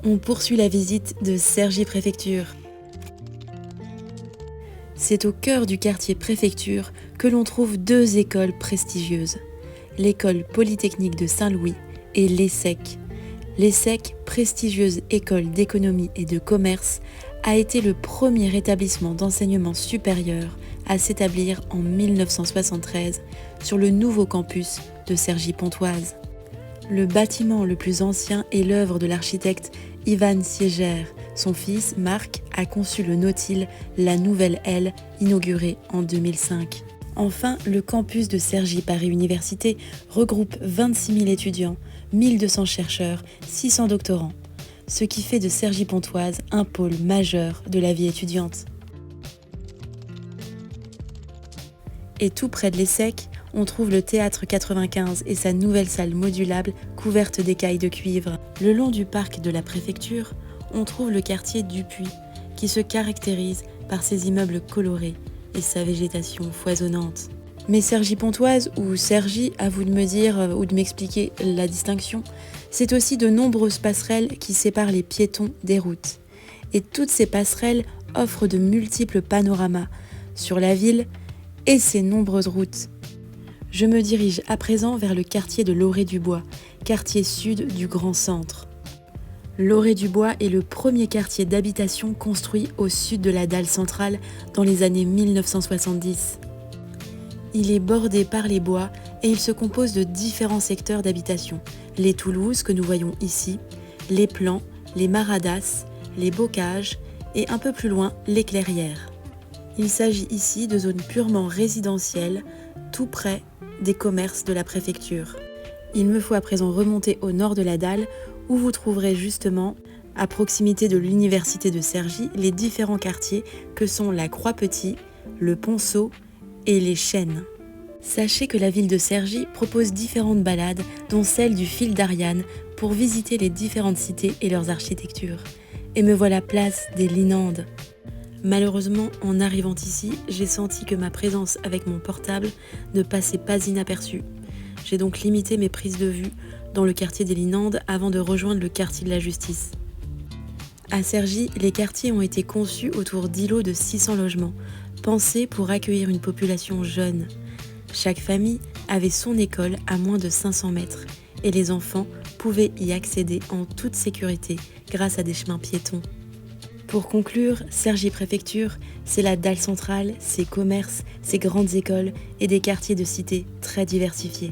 On poursuit la visite de Cergy Préfecture. C'est au cœur du quartier Préfecture que l'on trouve deux écoles prestigieuses, l'école polytechnique de Saint-Louis et l'ESSEC. L'ESSEC, prestigieuse école d'économie et de commerce, a été le premier établissement d'enseignement supérieur à s'établir en 1973 sur le nouveau campus de Cergy-Pontoise. Le bâtiment le plus ancien est l'œuvre de l'architecte Ivan Siéger. Son fils, Marc, a conçu le Nautile, la nouvelle aile, inaugurée en 2005. Enfin, le campus de Cergy Paris Université regroupe 26 000 étudiants, 1200 chercheurs, 600 doctorants, ce qui fait de Cergy-Pontoise un pôle majeur de la vie étudiante. Et tout près de l'ESSEC, on trouve le Théâtre 95 et sa nouvelle salle modulable couverte d'écailles de cuivre. Le long du parc de la préfecture, on trouve le quartier Dupuis, qui se caractérise par ses immeubles colorés et sa végétation foisonnante. Mais Cergy-Pontoise, ou Cergy, à vous de me dire ou de m'expliquer la distinction, c'est aussi de nombreuses passerelles qui séparent les piétons des routes. Et toutes ces passerelles offrent de multiples panoramas sur la ville et ses nombreuses routes. Je me dirige à présent vers le quartier de Lorée-du-Bois, quartier sud du Grand Centre. Lorée-du-Bois est le premier quartier d'habitation construit au sud de la dalle centrale dans les années 1970. Il est bordé par les bois et il se compose de différents secteurs d'habitation. Les Toulouses que nous voyons ici, les Plans, les Maradas, les Bocages et un peu plus loin les Clairières. Il s'agit ici de zones purement résidentielles, tout près des commerces de la préfecture. Il me faut à présent remonter au nord de la dalle où vous trouverez justement, à proximité de l'université de Cergy, les différents quartiers que sont la Croix-Petit, le Ponceau et les Chênes. Sachez que la ville de Cergy propose différentes balades, dont celle du fil d'Ariane, pour visiter les différentes cités et leurs architectures. Et me voilà place des Linandes. Malheureusement, en arrivant ici, j'ai senti que ma présence avec mon portable ne passait pas inaperçue. J'ai donc limité mes prises de vue dans le quartier des Linandes avant de rejoindre le quartier de la Justice. À Cergy, les quartiers ont été conçus autour d'îlots de 600 logements, pensés pour accueillir une population jeune. Chaque famille avait son école à moins de 500 mètres et les enfants pouvaient y accéder en toute sécurité grâce à des chemins piétons. Pour conclure, Cergy Préfecture, c'est la dalle centrale, ses commerces, ses grandes écoles et des quartiers de cité très diversifiés.